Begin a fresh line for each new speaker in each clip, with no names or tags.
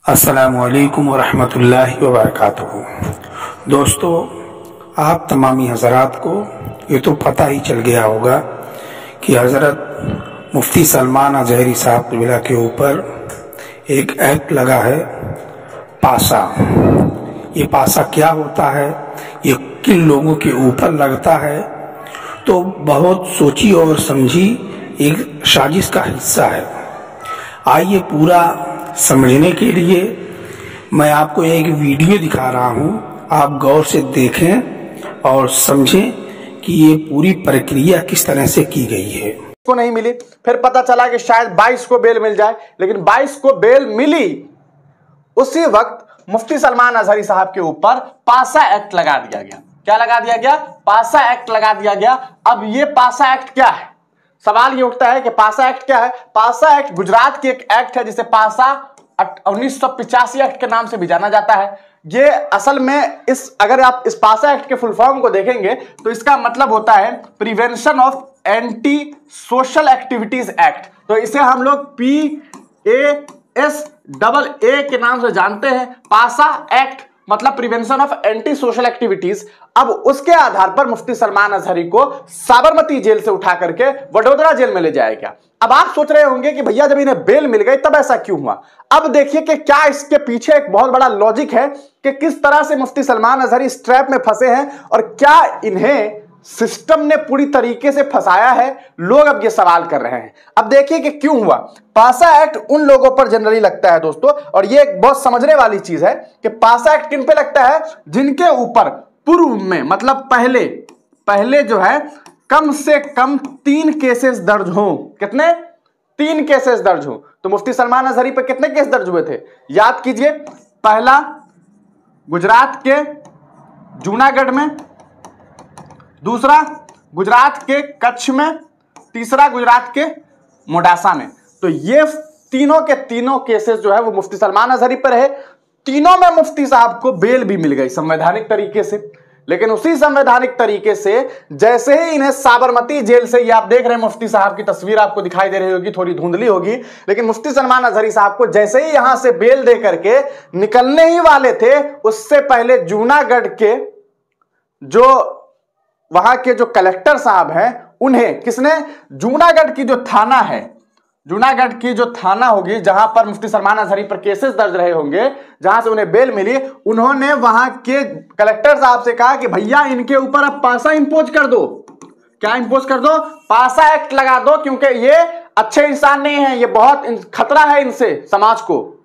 अस्सलामुअलैकुम वरहमतुल्लाहि वबरकातुहू। दोस्तों, आप तमामी हज़रात को ये तो पता ही चल गया होगा कि हज़रत मुफ्ती सलमान अज़हरी साहब क़िबला के ऊपर एक एक्ट लगा है, पासा। ये पासा क्या होता है, ये किन लोगों के ऊपर लगता है, तो बहुत सोची और समझी एक साजिश का हिस्सा है। आइए पूरा समझने के लिए मैं आपको एक वीडियो दिखा रहा हूं, आप गौर से देखें और समझें कि ये पूरी प्रक्रिया किस तरह से की गई है।
को नहीं मिली, फिर पता चला कि शायद 22 को बेल मिल जाए, लेकिन 22 को बेल मिली। उसी वक्त मुफ्ती सलमान अज़हरी साहब के ऊपर पासा एक्ट लगा दिया गया। क्या लगा दिया गया? पासा एक्ट लगा दिया गया। अब ये पासा एक्ट क्या है? सवाल ये उठता है कि पासा एक्ट क्या है। पासा एक्ट गुजरात की एक एक्ट है जिसे पासा 1985 एक्ट के नाम से भी जाना जाता है। ये असल में अगर आप इस पासा एक्ट के फुल फॉर्म को देखेंगे तो इसका मतलब होता है prevention of anti social activities act. तो इसे हम लोग PASAA के नाम से जानते हैं। पासा एक्ट मतलब prevention of anti social activities. अब उसके आधार पर मुफ्ती सलमान अज़हरी को साबरमती जेल से उठा करके वडोदरा जेल में ले जाया गया। अब आप सोच रहे होंगे कि भैया जब इन्हें बेल मिल गई तब ऐसा क्यों हुआ। अब देखिए कि क्या इसके पीछे एक बहुत बड़ा लॉजिक है कि किस तरह से मुफ्ती सलमान अज़हरी इस ट्रैप में फंसे हैं और क्या इन्हें सिस्टम ने पूरी तरीके से फंसाया है। लोग अब ये सवाल कर रहे हैं। अब देखिए कि क्यों हुआ। पासा एक्ट उन लोगों पर जनरली लगता है दोस्तों, और ये एक बहुत समझने वाली चीज है कि पासा एक्ट किन पे लगता है, जिनके ऊपर पूर्व में मतलब पहले जो है कम से कम 3 केसेस दर्ज हो। कितने? 3 केसेस दर्ज हो। तो मुफ्ती सलमान अज़हरी पर कितने केस दर्ज हुए थे? याद कीजिए, पहला गुजरात के जूनागढ़ में, दूसरा गुजरात के कच्छ में, तीसरा गुजरात के मोडासा में। तो ये तीनों के तीनों केसेस जो है वो मुफ्ती सलमान अज़हरी पर है। तीनों में मुफ्ती साहब को बेल भी मिल गई संवैधानिक तरीके से। लेकिन उसी संवैधानिक तरीके से जैसे ही इन्हें साबरमती जेल से, ये आप देख रहे हैं मुफ्ती साहब की तस्वीर आपको दिखाई दे रही होगी, थोड़ी धुंधली होगी, लेकिन मुफ्ती सलमान अज़हरी साहब को जैसे ही यहां से बेल दे करके निकलने ही वाले थे, उससे पहले जूनागढ़ के जो वहां के जो कलेक्टर साहब हैं, उन्हें किसने, जूनागढ़ की जो थाना है, जूनागढ़ की जो थाना होगी जहां पर मुफ्ती सलमान अज़हरी पर केसेस दर्ज रहे होंगे, जहां से उन्हें बेल मिली, उन्होंने वहां के कलेक्टर साहब से कहा कि भैया इनके ऊपर अब पासा इंपोज कर दो। क्या इंपोज कर दो? पासा एक्ट लगा दो, क्योंकि ये अच्छे इंसान नहीं है, ये बहुत खतरा है इनसे समाज को।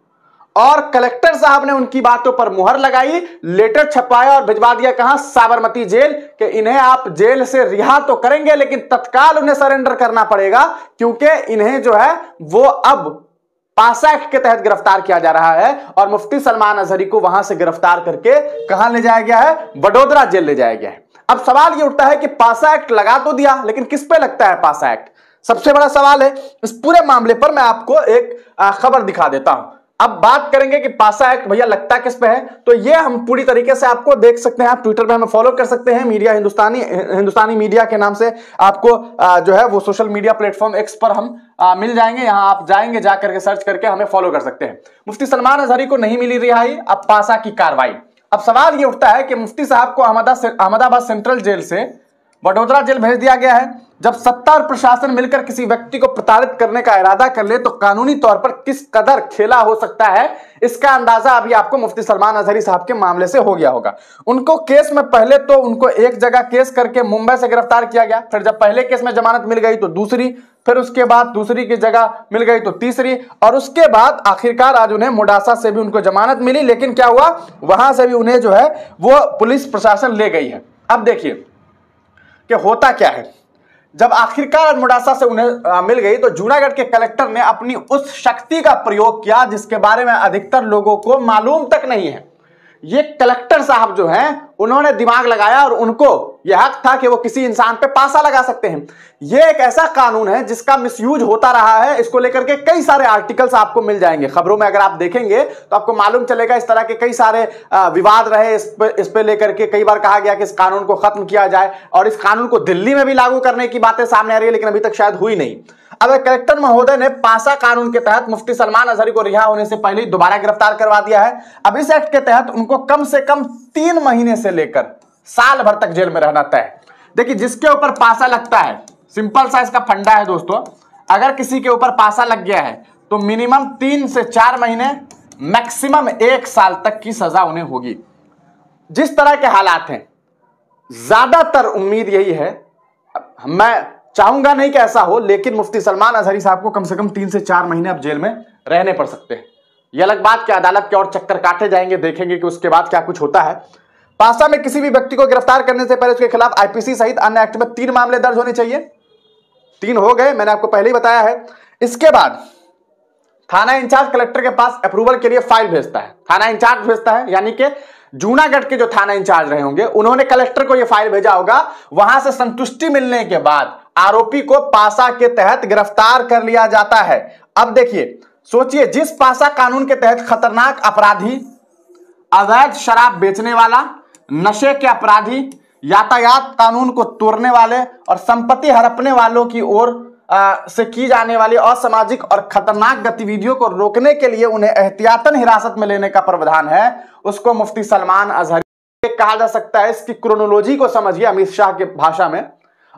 और कलेक्टर साहब ने उनकी बातों पर मुहर लगाई, लेटर छपवाया और भिजवा दिया कहां? साबरमती जेल। कि इन्हें आप जेल से रिहा तो करेंगे लेकिन तत्काल उन्हें सरेंडर करना पड़ेगा, क्योंकि इन्हें जो है वो अब पासा एक्ट के तहत गिरफ्तार किया जा रहा है। और मुफ्ती सलमान अज़हरी को वहां से गिरफ्तार करके कहां ले जाया गया है? वडोदरा जेल ले जाया गया है। अब सवाल ये उठता है कि पासा एक्ट लगा तो दिया, लेकिन किस पे लगता है पासा एक्ट? सबसे बड़ा सवाल है। इस पूरे मामले पर मैं आपको एक खबर दिखा देता हूं। अब बात करेंगे कि पासा एक्ट भैया लगता किस पे है, तो ये हम पूरी तरीके से आपको देख सकते हैं। आप ट्विटर पे हमें फॉलो कर सकते हैं, मीडिया हिंदुस्तानी मीडिया के नाम से आपको जो है वो सोशल मीडिया प्लेटफॉर्म एक्स पर हम मिल जाएंगे। यहां आप जाएंगे, जाकर के सर्च करके हमें फॉलो कर सकते हैं। मुफ्ती सलमान अज़हरी को नहीं मिली रिहाई, अब पासा की कार्रवाई। अब सवाल ये उठता है कि मुफ्ती साहब को अहमदाबाद सेंट्रल जेल से वडोदरा जेल भेज दिया गया है। जब सत्ता और प्रशासन मिलकर किसी व्यक्ति को प्रताड़ित करने का इरादा कर ले तो कानूनी तौर पर किस कदर खेला हो सकता है, इसका अंदाजा अभी आपको मुफ्ती सलमान अज़हरी साहब के मामले से हो गया होगा। उनको केस में पहले तो उनको एक जगह केस करके मुंबई से गिरफ्तार किया गया, फिर जब पहले केस में जमानत मिल गई तो दूसरी, फिर उसके बाद दूसरी की जगह मिल गई तो तीसरी, और उसके बाद आखिरकार आज उन्हें मोडासा से भी उनको जमानत मिली। लेकिन क्या हुआ, वहां से भी उन्हें जो है वो पुलिस प्रशासन ले गई है। अब देखिए कि होता क्या है। जब आखिरकार मोडासा से उन्हें मिल गई तो जूनागढ़ के कलेक्टर ने अपनी उस शक्ति का प्रयोग किया जिसके बारे में अधिकतर लोगों को मालूम तक नहीं है। ये कलेक्टर साहब जो हैं उन्होंने दिमाग लगाया और उनको यह हक था कि वो किसी इंसान पे पासा लगा सकते हैं। यह एक ऐसा कानून है जिसका मिसयूज होता रहा है। इसको लेकर के कई सारे आर्टिकल्स आपको मिल जाएंगे खबरों में, अगर आप देखेंगे तो आपको मालूम चलेगा। इस तरह के कई सारे विवाद रहे इस पे लेकर के। कई बार कहा गया कि इस कानून को खत्म किया जाए और इस कानून को दिल्ली में भी लागू करने की बातें सामने आ रही है, लेकिन अभी तक शायद हुई नहीं। अब कलेक्टर महोदय ने पासा कानून के तहत मुफ्ती सलमान अजहरी को रिहा होने से पहले दोबारा गिरफ्तार करवा दिया है। अब इस एक्ट के तहत उनको कम से कम 3 महीने से लेकर साल भर तक जेल में रहना तय। देखिए, जिसके ऊपर पासा लगता है, सिंपल सा इसका फंडा है दोस्तों, अगर किसी के ऊपर पासा लग गया है तो मिनिमम 3 से 4 महीने, मैक्सिमम 1 साल तक की सजा उन्हें होगी। जिस तरह के हालात हैं, ज्यादातर उम्मीद यही है, मैं चाहूंगा नहीं कि ऐसा हो, लेकिन मुफ्ती सलमान अजहरी साहब को कम से कम 3 से 4 महीने अब जेल में रहने पड़ सकते हैं। यह अलग बात कि अदालत के और चक्कर काटे जाएंगे, देखेंगे कि उसके बाद क्या कुछ होता है। पासा में किसी भी व्यक्ति को गिरफ्तार करने से पहले उसके खिलाफ आईपीसी सहित अन्य एक्ट में 3 मामले दर्ज होने चाहिए। 3 हो गए, मैंने आपको पहले ही बताया है। इसके बाद थाना इंचार्ज कलेक्टर के पास अप्रूवल के लिए फाइल भेजता है, थाना इंचार्ज भेजता है, यानी कि जूनागढ़ के जो थाना इंचार्ज रहे होंगे उन्होंने कलेक्टर को यह फाइल भेजा होगा। वहां से संतुष्टि मिलने के बाद आरोपी को पासा के तहत गिरफ्तार कर लिया जाता है। अब देखिए, सोचिए, जिस पासा कानून के तहत खतरनाक अपराधी, अवैध शराब बेचने वाला, नशे के अपराधी, यातायात कानून को तोड़ने वाले और संपत्ति हड़पने वालों की ओर से की जाने वाली असामाजिक और खतरनाक गतिविधियों को रोकने के लिए उन्हें एहतियातन हिरासत में लेने का प्रावधान है, उसको मुफ्ती सलमान अजहरी कहा जा सकता है। इसकी क्रोनोलॉजी को समझिए अमित शाह के भाषा में,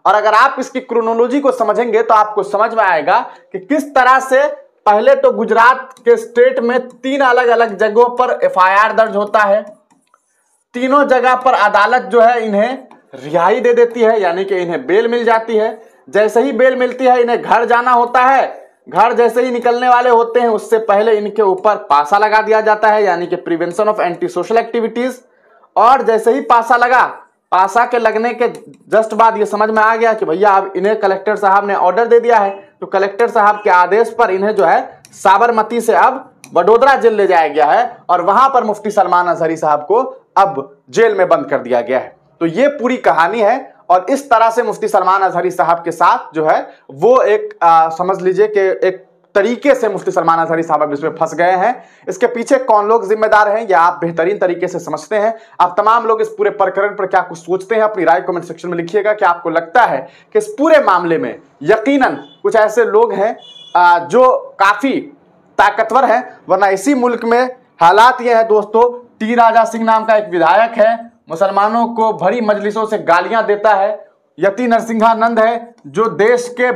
और अगर आप इसकी क्रोनोलॉजी को समझेंगे तो आपको समझ में आएगा कि किस तरह से पहले तो गुजरात के स्टेट में 3 अलग अलग जगहों पर एफआईआर दर्ज होता है। तीनों जगह पर अदालत जो है इन्हें रिहाई दे देती है, यानी कि इन्हें बेल मिल जाती है। जैसे ही बेल मिलती है इन्हें घर जाना होता है, घर जैसे ही निकलने वाले होते हैं उससे पहले इनके ऊपर पासा लगा दिया जाता है, यानी कि prevention of anti social activities. और जैसे ही पासा लगा, पासा के लगने के जस्ट बाद ये समझ में आ गया कि भैया अब इन्हें कलेक्टर साहब ने ऑर्डर दे दिया है, तो कलेक्टर साहब के आदेश पर इन्हें जो है साबरमती से अब वडोदरा जेल ले जाया गया है और वहां पर मुफ्ती सलमान अजहरी साहब को अब जेल में बंद कर दिया गया है। तो ये पूरी कहानी है और इस तरह से मुफ्ती सलमान अजहरी साहब के साथ जो है वो एक समझ लीजिए कि एक तरीके से मुफ्ती सलमान अजहरी साहब इसमें फंस गए हैं। इसके पीछे कौन लोग जिम्मेदार हैं या आप बेहतरीन तरीके से समझते हैं। आप तमाम लोग इस पूरे प्रकरण पर क्या कुछ सोचते हैं, अपनी राय कमेंट सेक्शन में लिखिएगा। कि आपको लगता है कि इस पूरे मामले में यकीनन कुछ ऐसे लोग हैं जो काफी ताकतवर हैं, वरना इसी मुल्क में हालात ये है दोस्तों। टी राजा सिंह नाम का एक विधायक है, मुसलमानों को भरी मजलिसों से गालियां देता है। यति नरसिंहानंद है जो देश के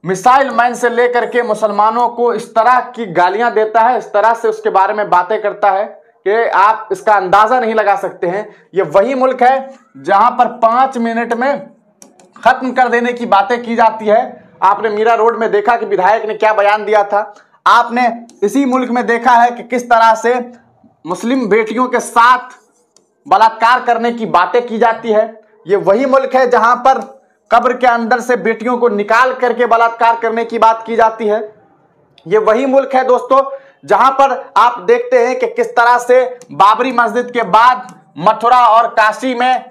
मिसाइल मैन से लेकर के मुसलमानों को इस तरह की गालियां देता है, इस तरह से उसके बारे में बातें करता है कि आप इसका अंदाजा नहीं लगा सकते हैं। ये वही मुल्क है जहां पर 5 मिनट में खत्म कर देने की बातें की जाती है। आपने मीरा रोड में देखा कि विधायक ने क्या बयान दिया था। आपने इसी मुल्क में देखा है कि किस तरह से मुस्लिम बेटियों के साथ बलात्कार करने की बातें की जाती है। ये वही मुल्क है जहां पर कब्र के अंदर से बेटियों को निकाल करके बलात्कार करने की बात की जाती है। ये वही मुल्क है दोस्तों जहां पर आप देखते हैं कि किस तरह से बाबरी मस्जिद के बाद मथुरा और काशी में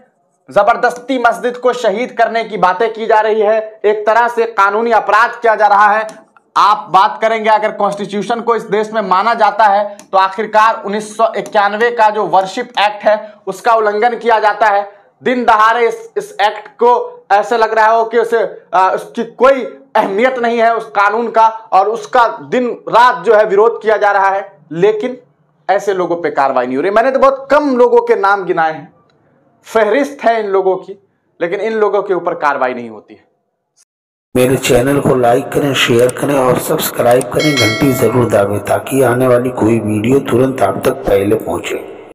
जबरदस्ती मस्जिद को शहीद करने की बातें की जा रही है। एक तरह से कानूनी अपराध किया जा रहा है। आप बात करेंगे अगर कॉन्स्टिट्यूशन को इस देश में माना जाता है तो आखिरकार 1991 का जो वर्शिप एक्ट है उसका उल्लंघन किया जाता है। दिन दहाड़े इस एक्ट को ऐसे लग रहा हो कि उसकी कोई अहमियत नहीं है उस कानून का, और उसका दिन रात जो है विरोध किया जा रहा है, लेकिन ऐसे लोगों पे कार्रवाई नहीं हो रही। मैंने तो बहुत कम लोगों के नाम गिनाए हैं, फहरिस्त है इन लोगों की, लेकिन इन लोगों के ऊपर कार्रवाई नहीं होती है।
मेरे चैनल को लाइक करें, शेयर करें और सब्सक्राइब करें, घंटी जरूर दाबें ताकि आने वाली कोई वीडियो तुरंत आप तक पहले पहुंचे।